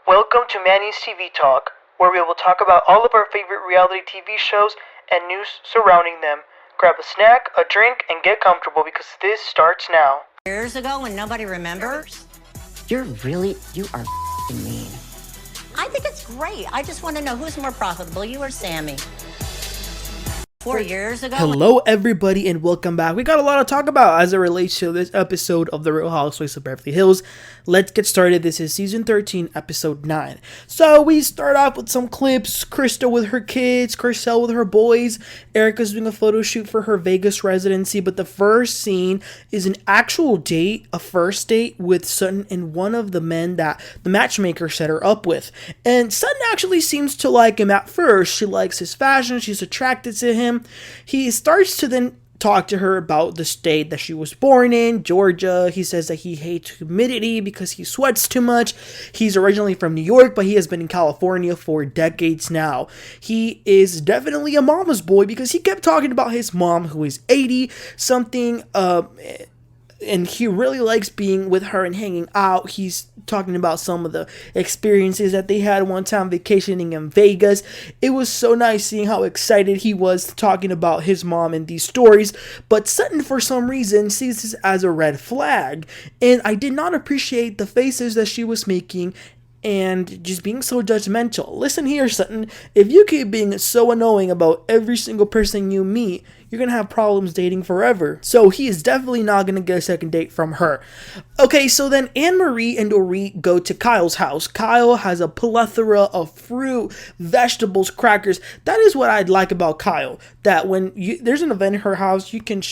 Welcome to Manny's TV Talk, where we will talk about all of our favorite reality TV shows and news surrounding them. Grab a snack, a drink, and get comfortable because this starts now. Years ago when nobody remembers? You are mean. I think it's great. I just want to know who's more profitable, you or Sammy? 4 years ago. Hello everybody and welcome back. We got a lot to talk about as it relates to this episode of the Real Housewives of Beverly Hills. Let's get started. This is season 13, episode 9. So we start off with some clips. Krista with her kids, Garcelle with her boys. Erika's doing a photo shoot for her Vegas residency, but the first scene is an actual date, a first date with Sutton and one of the men that the matchmaker set her up with. And Sutton actually seems to like him at first. She likes his fashion. She's attracted to him. He starts to then talk to her about the state that she was born in, Georgia. He says that he hates humidity because he sweats too much. He's originally from New York, but he has been in California for decades now. He is definitely a mama's boy because he kept talking about his mom, who is 80 something, and he really likes being with her and hanging out. He's talking about some of the experiences that they had one time vacationing in Vegas. It was so nice seeing how excited he was talking about his mom in these stories. But Sutton, for some reason, sees this as a red flag. And I did not appreciate the faces that she was making and just being so judgmental. Listen here, Sutton. If you keep being so annoying about every single person you meet, you're going to have problems dating forever. So he is definitely not going to get a second date from her. Okay, so then Annemarie and Dorit go to Kyle's house. Kyle has a plethora of fruit, vegetables, crackers. That is what I'd like about Kyle. That when there's an event in her house, you can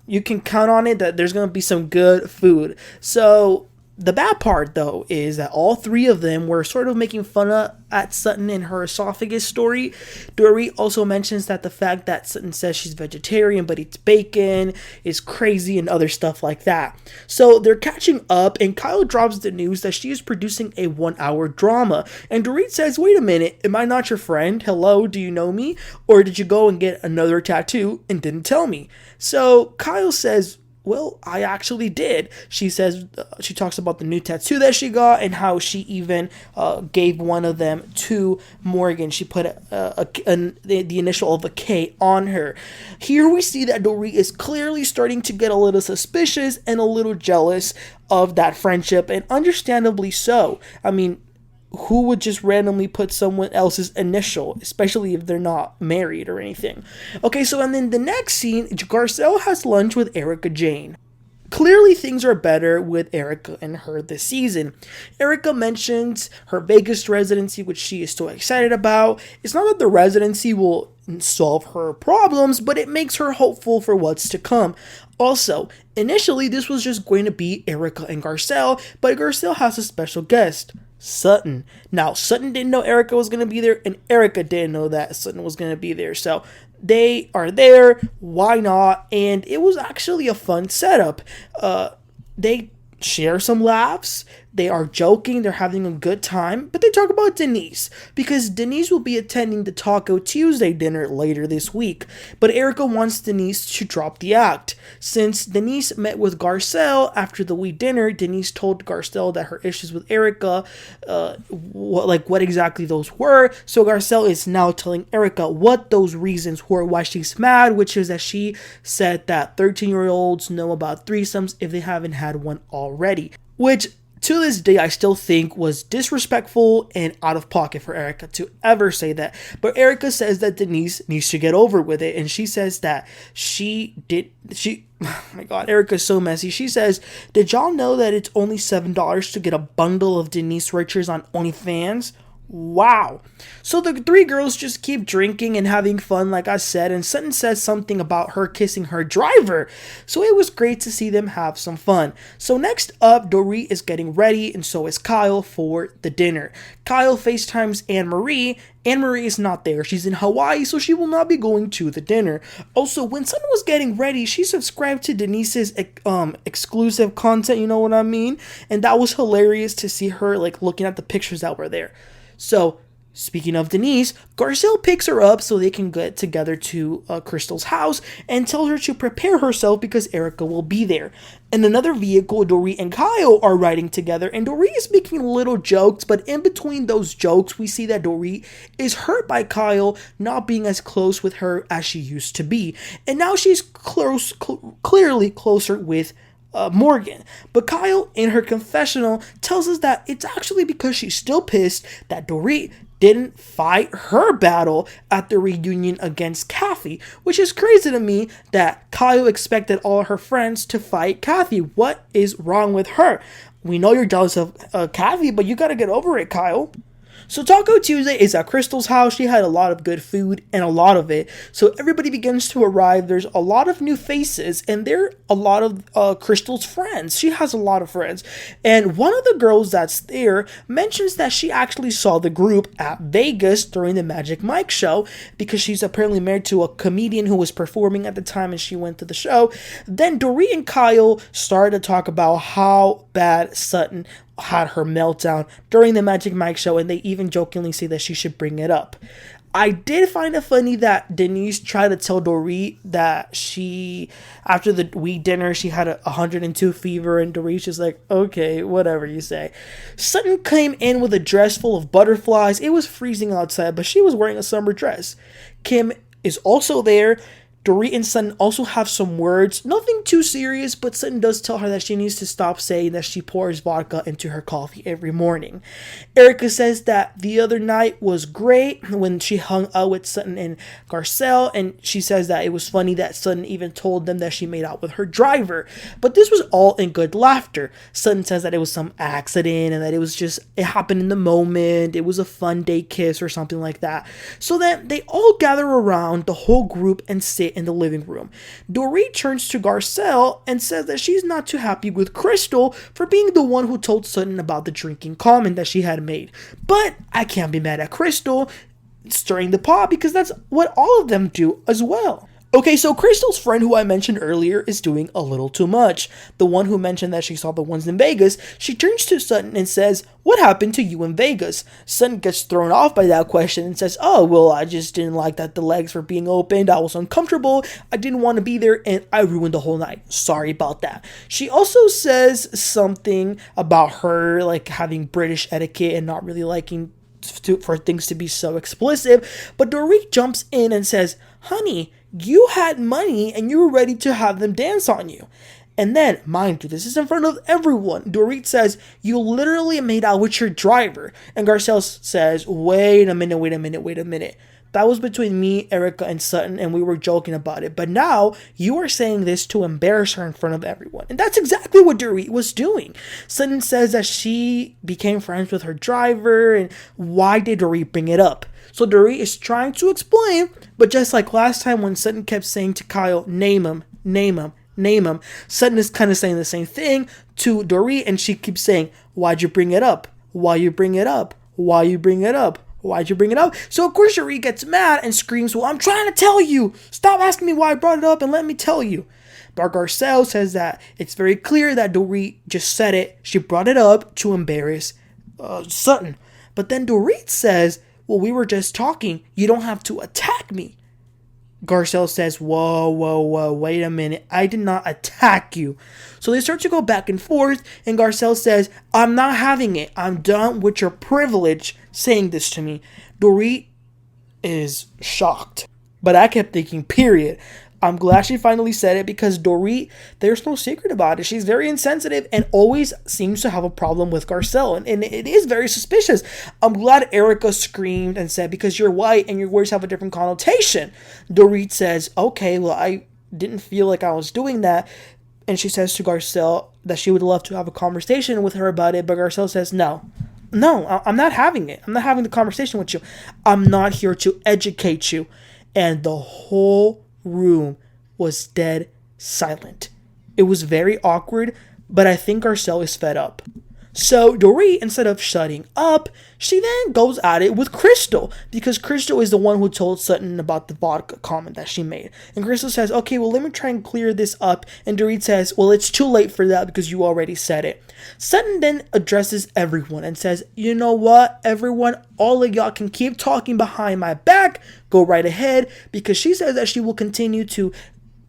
you can count on it that there's going to be some good food. So the bad part, though, is that all three of them were sort of making fun at Sutton in her esophagus story. Dorit also mentions that the fact that Sutton says she's vegetarian but eats bacon is crazy and other stuff like that. So they're catching up, and Kyle drops the news that she is producing a 1-hour drama. And Dorit says, wait a minute, am I not your friend? Hello, do you know me? Or did you go and get another tattoo and didn't tell me? So Kyle says, well, I actually did. She says, she talks about the new tattoo that she got and how she even gave one of them to Morgan. She put the initial of a K on her. Here we see that Dorit is clearly starting to get a little suspicious and a little jealous of that friendship, and understandably so. I mean, who would just randomly put someone else's initial, especially if they're not married or anything? Okay, so and then the next scene, Garcelle has lunch with Erika Jayne. Clearly things are better with Erika and her this season. Erika mentions her Vegas residency, which she is so excited about. It's not that the residency will solve her problems, but it makes her hopeful for what's to come. Also, initially this was just going to be Erika and Garcelle, but Garcelle has a special guest, Sutton. Now, Sutton didn't know Erika was going to be there, and Erika didn't know that Sutton was going to be there. So they are there. Why not? And it was actually a fun setup. They share some laughs. They are joking. They're having a good time. But they talk about Denise, because Denise will be attending the Taco Tuesday dinner later this week. But Erika wants Denise to drop the act. Since Denise met with Garcelle after the wee dinner, Denise told Garcelle that her issues with Erika, what exactly those were. So Garcelle is now telling Erika what those reasons were, why she's mad, which is that she said that 13-year-olds know about threesomes if they haven't had one already. Which, to this day, I still think was disrespectful and out of pocket for Erika to ever say that. But Erika says that Denise needs to get over with it. And she says that oh my God, Erika's so messy. She says, did y'all know that it's only $7 to get a bundle of Denise Richards on OnlyFans? Wow. So the three girls just keep drinking and having fun, like I said, and Sutton says something about her kissing her driver. So it was great to see them have some fun. So next up, Dorit is getting ready, and so is Kyle for the dinner. Kyle FaceTimes Annemarie. Annemarie is not there. She's in Hawaii, so she will not be going to the dinner. Also, when Sutton was getting ready, she subscribed to Denise's exclusive content, you know what I mean? And that was hilarious to see her looking at the pictures that were there. So Speaking of Denise, Garcelle picks her up so they can get together to Crystal's house and tells her to prepare herself because Erika will be there. In another vehicle, Dorit and Kyle are riding together, and Dorit is making little jokes, but in between those jokes, we see that Dorit is hurt by Kyle not being as close with her as she used to be. And now she's clearly closer with Morgan. But Kyle, in her confessional, tells us that it's actually because she's still pissed that Dorit didn't fight her battle at the reunion against Kathy, which is crazy to me that Kyle expected all her friends to fight Kathy. What is wrong with her? We know you're jealous of Kathy, but you gotta get over it, Kyle. So Taco Tuesday is at Crystal's house. She had a lot of good food, and a lot of it. So everybody begins to arrive. There's a lot of new faces, and they're a lot of Crystal's friends. She has a lot of friends. And one of the girls that's there mentions that she actually saw the group at Vegas during the Magic Mike show, because she's apparently married to a comedian who was performing at the time and she went to the show. Then Dorit and Kyle started to talk about how bad Sutton had her meltdown during the Magic Mike show, and they even jokingly say that she should bring it up. I did find it funny that Denise tried to tell Dorit that she, after the weed dinner, she had a 102 fever, and Dorit's just like, okay, whatever you say. Sutton came in with a dress full of butterflies. It was freezing outside, but she was wearing a summer dress. Kim is also there. Dorit and Sutton also have some words, nothing too serious, but Sutton does tell her that she needs to stop saying that she pours vodka into her coffee every morning. Erika says that the other night was great when she hung out with Sutton and Garcelle, and she says that it was funny that Sutton even told them that she made out with her driver, but this was all in good laughter. Sutton says that it was some accident and that it happened in the moment, it was a fun day kiss or something like that. So then they all gather around, the whole group, and sit in the living room. Dorit turns to Garcelle and says that she's not too happy with Crystal for being the one who told Sutton about the drinking comment that she had made. But I can't be mad at Crystal stirring the pot because that's what all of them do as well. Okay, so Crystal's friend who I mentioned earlier is doing a little too much. The one who mentioned that she saw the ones in Vegas, she turns to Sutton and says, "What happened to you in Vegas?" Sutton gets thrown off by that question and says, "Oh, well, I just didn't like that the legs were being opened. I was uncomfortable. I didn't want to be there, and I ruined the whole night. Sorry about that." She also says something about her, like, having British etiquette and not really liking for things to be so explicit. But Dorit jumps in and says, "Honey, you had money and you were ready to have them dance on you." And then, mind you, this is in front of everyone, Dorit says, "You literally made out with your driver." And Garcelle says, wait a minute. That was between me, Erika, and Sutton, and we were joking about it. But now, you are saying this to embarrass her in front of everyone. And that's exactly what Dorit was doing. Sutton says that she became friends with her driver, and why did Dorit bring it up? So Dorit is trying to explain, but just like last time when Sutton kept saying to Kyle, name him, Sutton is kind of saying the same thing to Dorit, and she keeps saying, why'd you bring it up? Why'd you bring it up? So of course Dorit gets mad and screams, "Well, I'm trying to tell you! Stop asking me why I brought it up and let me tell you." But Garcelle says that it's very clear that Dorit just said it. She brought it up to embarrass Sutton. But then Dorit says, "Well, we were just talking. You don't have to attack me." Garcelle says, whoa, wait a minute. I did not attack you. So they start to go back and forth, and Garcelle says, "I'm not having it. I'm done with your privilege saying this to me." Dorit is shocked. But I kept thinking, period. I'm glad she finally said it, because Dorit, there's no secret about it. She's very insensitive and always seems to have a problem with Garcelle. And it is very suspicious. I'm glad Erika screamed and said, "Because you're white and your words have a different connotation." Dorit says, "Okay, well, I didn't feel like I was doing that." And she says to Garcelle that she would love to have a conversation with her about it. But Garcelle says, No, I'm not having it. I'm not having the conversation with you. I'm not here to educate you. And the whole room was dead silent. It was very awkward, but I think Garcelle is fed up. So Dorit, instead of shutting up, she then goes at it with Crystal, because Crystal is the one who told Sutton about the vodka comment that she made. And Crystal says, okay, well, let me try and clear this up. And Dorit says, well, it's too late for that because you already said it. Sutton then addresses everyone and says, you know what, everyone, all of y'all can keep talking behind my back, go right ahead, because she says that she will continue to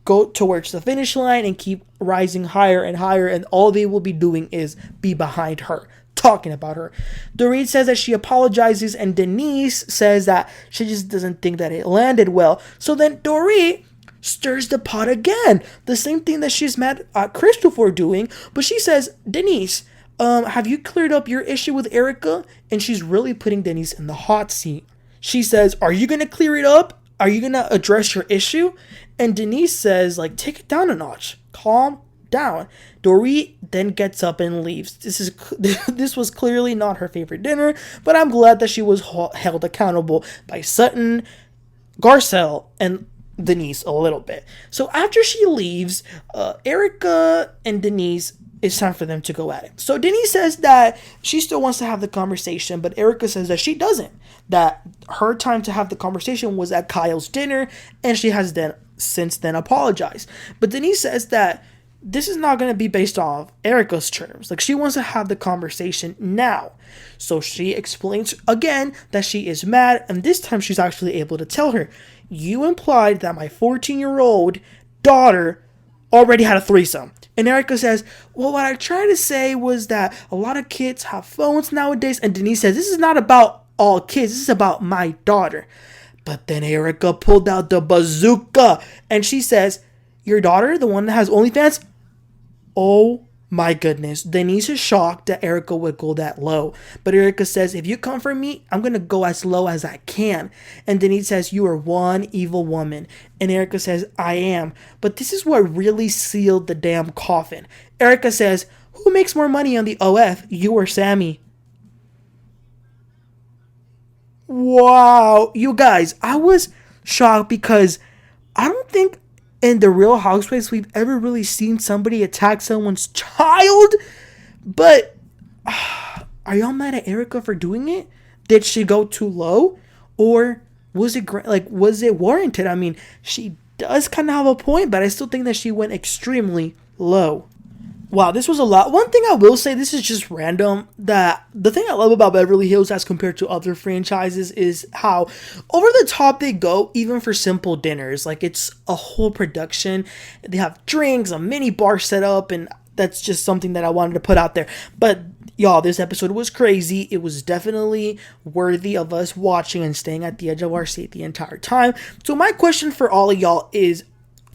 go towards the finish line and keep rising higher and higher, and all they will be doing is be behind her, talking about her. Dorit says that she apologizes, and Denise says that she just doesn't think that it landed well. So then Dorit stirs the pot again, the same thing that she's mad at Crystal for doing, but she says, Denise, have you cleared up your issue with Erika? And she's really putting Denise in the hot seat. She says, are you gonna clear it up? Are you gonna address your issue? And Denise says, like, take it down a notch. Calm down. Dorit then gets up and leaves. This was clearly not her favorite dinner, but I'm glad that she was held accountable by Sutton, Garcelle, and Denise a little bit. So after she leaves, Erika and Denise, it's time for them to go at it. So Denise says that she still wants to have the conversation, but Erika says that she doesn't. That her time to have the conversation was at Kyle's dinner, and she has then since then apologized. But Denise says that this is not going to be based off Erika's terms. Like, she wants to have the conversation now. So she explains again that she is mad, and this time she's actually able to tell her, you implied that my 14-year-old daughter already had a threesome. And Erika says, well, what I tried to say was that a lot of kids have phones nowadays. And Denise says, this is not about all kids. This is about my daughter. But then Erika pulled out the bazooka. And she says, your daughter, the one that has OnlyFans? Oh my goodness. Denise is shocked that Erika would go that low. But Erika says, if you come for me, I'm going to go as low as I can. And Denise says, you are one evil woman. And Erika says, I am. But this is what really sealed the damn coffin. Erika says, who makes more money on the OF, you or Sammy? Wow. You guys, I was shocked because I don't think in the Real Housewives we've ever really seen somebody attack someone's child. But are y'all mad at Erika for doing it? Did she go too low? Or was it warranted? I mean, she does kind of have a point, but I still think that she went extremely low. Wow, this was a lot. One thing I will say, this is just random, that the thing I love about Beverly Hills as compared to other franchises is how over the top they go, even for simple dinners. Like, it's a whole production. They have drinks, a mini bar set up, and that's just something that I wanted to put out there. But y'all, this episode was crazy. It was definitely worthy of us watching and staying at the edge of our seat the entire time. So my question for all of y'all is,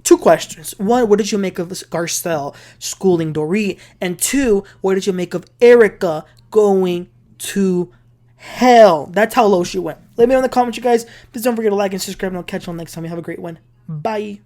two questions. One, what did you make of Garcelle schooling Dorit? And two, what did you make of Erika going to hell? That's how low she went. Let me know in the comments, you guys. Please don't forget to like and subscribe, and I'll catch you all next time. You have a great one. Bye.